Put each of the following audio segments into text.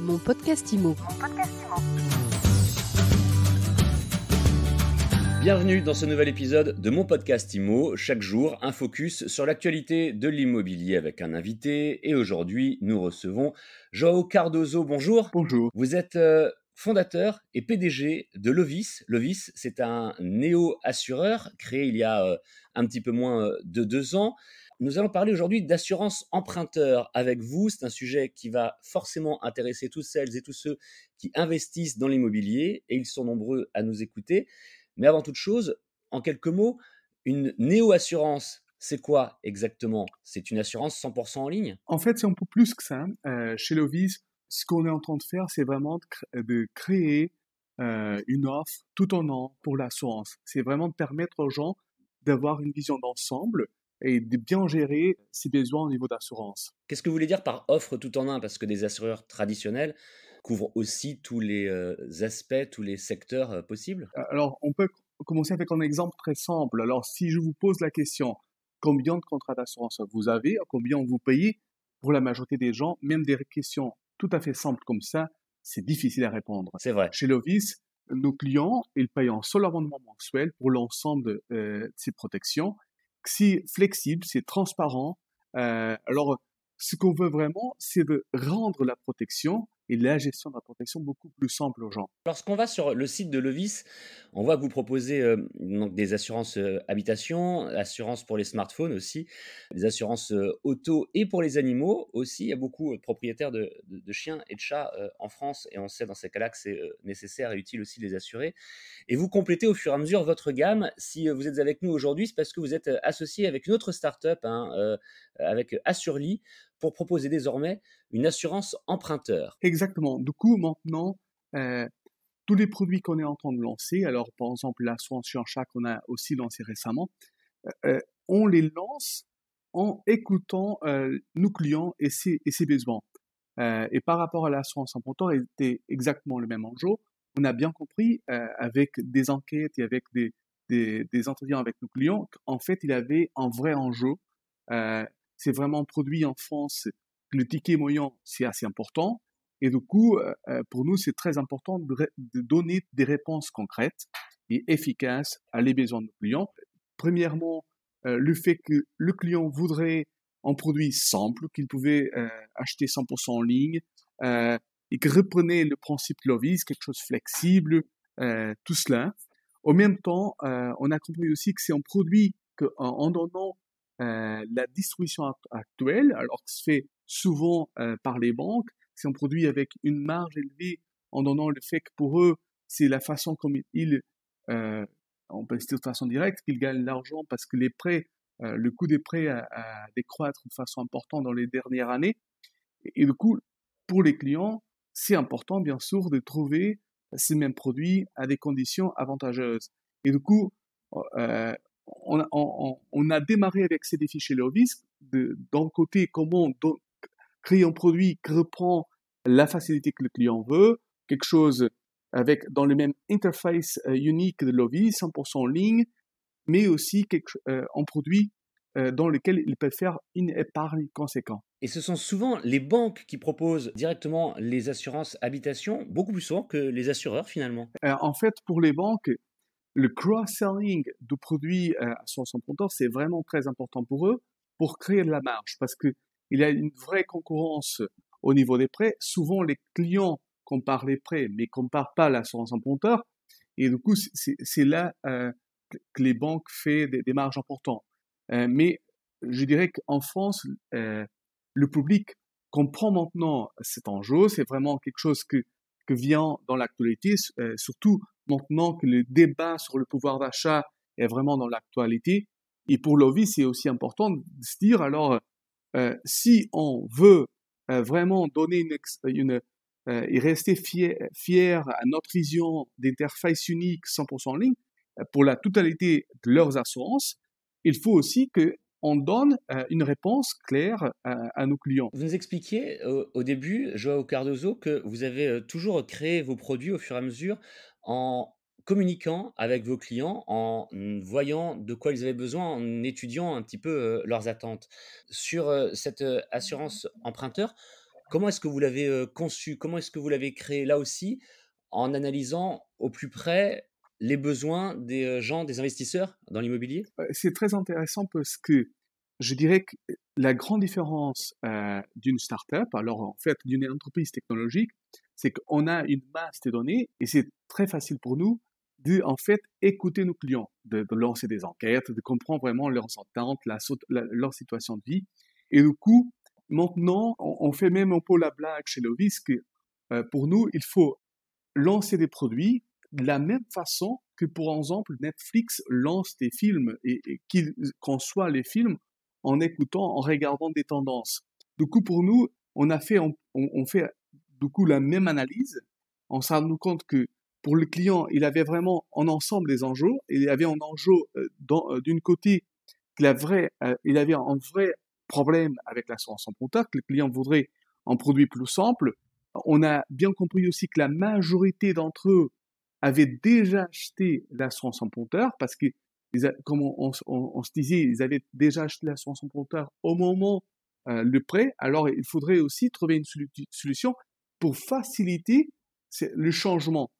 Mon podcast IMO. Bienvenue dans ce nouvel épisode de mon podcast IMO. Chaque jour, un focus sur l'actualité de l'immobilier avec un invité. Et aujourd'hui, nous recevons João Cardoso. Bonjour. Bonjour. Vous êtes fondateur et PDG de Lovis. Lovis, c'est un néo-assureur créé il y a un petit peu moins de 2 ans. Nous allons parler aujourd'hui d'assurance emprunteur avec vous. C'est un sujet qui va forcément intéresser toutes celles et tous ceux qui investissent dans l'immobilier et ils sont nombreux à nous écouter. Mais avant toute chose, en quelques mots, une néo-assurance, c'est quoi exactement? C'est une assurance 100% en ligne? En fait, c'est un peu plus que ça. Chez Lovis, ce qu'on est en train de faire, c'est vraiment de créer une offre tout en un pour l'assurance. C'est vraiment de permettre aux gens d'avoir une vision d'ensemble et de bien gérer ses besoins au niveau d'assurance. Qu'est-ce que vous voulez dire par offre tout en un? Parce que des assureurs traditionnels couvrent aussi tous les aspects, tous les secteurs possibles. Alors, on peut commencer avec un exemple très simple. Alors, si je vous pose la question, combien de contrats d'assurance vous avez, combien vous payez, pour la majorité des gens, même des questions tout à fait simples comme ça, c'est difficile à répondre. C'est vrai. Chez Lovis, nos clients, ils payent un seul abonnement mensuel pour l'ensemble de ces protections. C'est flexible, c'est transparent. Alors, ce qu'on veut vraiment, c'est de rendre la protection et la gestion de la protection beaucoup plus simple aux gens. Lorsqu'on va sur le site de Lovis, on voit que vous proposez donc des assurances habitation, assurances pour les smartphones aussi, des assurances auto et pour les animaux aussi. Il y a beaucoup de propriétaires de chiens et de chats en France et on sait dans ces cas-là que c'est nécessaire et utile aussi de les assurer. Et vous complétez au fur et à mesure votre gamme. Si vous êtes avec nous aujourd'hui, c'est parce que vous êtes associé avec une autre start-up, avec Assurly, pour proposer désormais une assurance emprunteur. Exactement. Du coup, maintenant, tous les produits qu'on est en train de lancer, alors par exemple l'assurance sur un chat qu'on a aussi lancé récemment, on les lance en écoutant nos clients et ses besoins. Et par rapport à l'assurance emprunteur, c'était exactement le même enjeu. On a bien compris avec des enquêtes et avec des entretiens avec nos clients qu'en fait, il y avait un vrai enjeu. C'est vraiment produit en France, le ticket moyen, c'est assez important. Et du coup, pour nous, c'est très important de donner des réponses concrètes et efficaces à les besoins de nos clients. Premièrement, le fait que le client voudrait un produit simple, qu'il pouvait acheter 100% en ligne, et que reprenait le principe Lovis, quelque chose de flexible, tout cela. Au même temps, on a compris aussi que c'est un produit en donnant la distribution actuelle, alors que se fait souvent par les banques, c'est un produit avec une marge élevée en donnant le fait que pour eux, c'est la façon comme on peut le dire de façon directe, qu'ils gagnent l'argent parce que les prêts, le coût des prêts a décroître de façon importante dans les dernières années. Et du coup, pour les clients, c'est important, bien sûr, de trouver ces mêmes produits à des conditions avantageuses. Et du coup, euh, on a démarré avec ces défis chez Lovis, d'un côté, comment créer un produit qui reprend la facilité que le client veut, quelque chose avec dans le même interface unique de Lovis, 100% en ligne, mais aussi un produit dans lequel il peut faire une épargne conséquente. Et ce sont souvent les banques qui proposent directement les assurances habitation, beaucoup plus souvent que les assureurs finalement. En fait, pour les banques, le cross-selling de produits assurance emprunteur, c'est vraiment très important pour eux pour créer de la marge parce que il y a une vraie concurrence au niveau des prêts. Souvent, les clients comparent les prêts, mais comparent pas l'assurance emprunteur. Et du coup, c'est là que les banques font des marges importantes. Mais je dirais qu'en France, le public comprend maintenant cet enjeu. C'est vraiment quelque chose que vient dans l'actualité, surtout maintenant que le débat sur le pouvoir d'achat est vraiment dans l'actualité. Et pour Lovis, c'est aussi important de se dire, alors, si on veut vraiment donner et rester fier à notre vision d'interface unique 100% en ligne, pour la totalité de leurs assurances, il faut aussi qu'on donne une réponse claire à nos clients. Vous nous expliquiez au début, João Cardoso, que vous avez toujours créé vos produits au fur et à mesure en communiquant avec vos clients, en voyant de quoi ils avaient besoin, en étudiant un petit peu leurs attentes. Sur cette assurance emprunteur, Comment est-ce que vous l'avez, conçu? Comment est-ce que vous l'avez créé? Là aussi, en analysant au plus près les besoins des, gens, des investisseurs dans l'immobilier? C'est très intéressant parce que je dirais que la grande différence d'une start-up, alors en fait d'une entreprise technologique, c'est qu'on a une masse de données et c'est très facile pour nous de en fait écouter nos clients, de lancer des enquêtes, de comprendre vraiment leurs attentes, leur situation de vie. Et du coup, maintenant, on fait même un peu la blague chez Lovis que pour nous, il faut lancer des produits de la même façon que, pour exemple, Netflix lance des films et qu'il conçoit les films en écoutant, en regardant des tendances. Du coup, pour nous, on fait du coup la même analyse. On s'est rendu compte que pour le client, il avait vraiment en ensemble des enjeux. Il y avait un enjeu d'une côté il avait un vrai problème avec l'assurance emprunteur, que le client voudrait un produit plus simple. On a bien compris aussi que la majorité d'entre eux avaient déjà acheté l'assurance emprunteur parce que, comme on se disait, ils avaient déjà acheté l'assurance emprunteur au moment le prêt. Alors, il faudrait aussi trouver une solution pour faciliter le changement.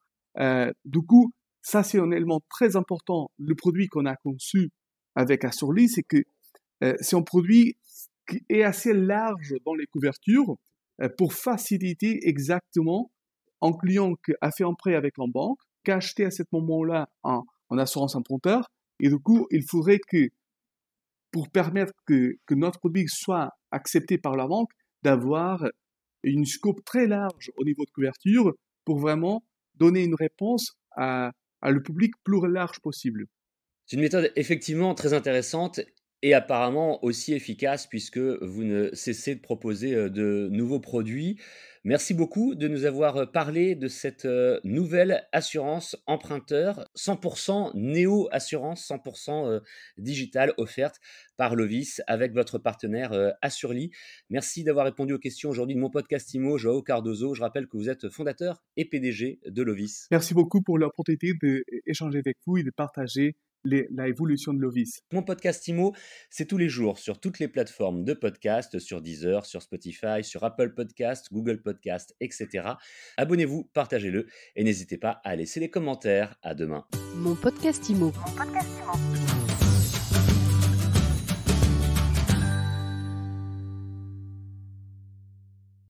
Du coup, ça, c'est un élément très important. Le produit qu'on a conçu avec Assurly, c'est que c'est un produit qui est assez large dans les couvertures pour faciliter exactement un client qui a fait un prêt avec une banque, qui a acheté à ce moment-là en assurance emprunteur, et du coup, il faudrait que, pour permettre que notre produit soit accepté par la banque, d'avoir une scope très large au niveau de couverture pour vraiment donner une réponse à le public plus large possible. C'est une méthode effectivement très intéressante et apparemment aussi efficace puisque vous ne cessez de proposer, de nouveaux produits. Merci beaucoup de nous avoir, parlé de cette, nouvelle assurance emprunteur 100 néo-assurance, 100 digitale offerte par Lovis avec votre partenaire, Assurly. Merci d'avoir répondu aux questions aujourd'hui de mon podcast IMO, Joao Cardozo. Je rappelle que vous êtes fondateur et PDG de Lovis. Merci beaucoup pour l'opportunité d'échanger avec vous et de partager la évolution de Lovis. Mon podcast IMO, c'est tous les jours sur toutes les plateformes de podcast, sur Deezer, sur Spotify, sur Apple Podcast, Google Podcast, etc. Abonnez-vous, partagez-le et n'hésitez pas à laisser des commentaires. À demain. Mon podcast IMO.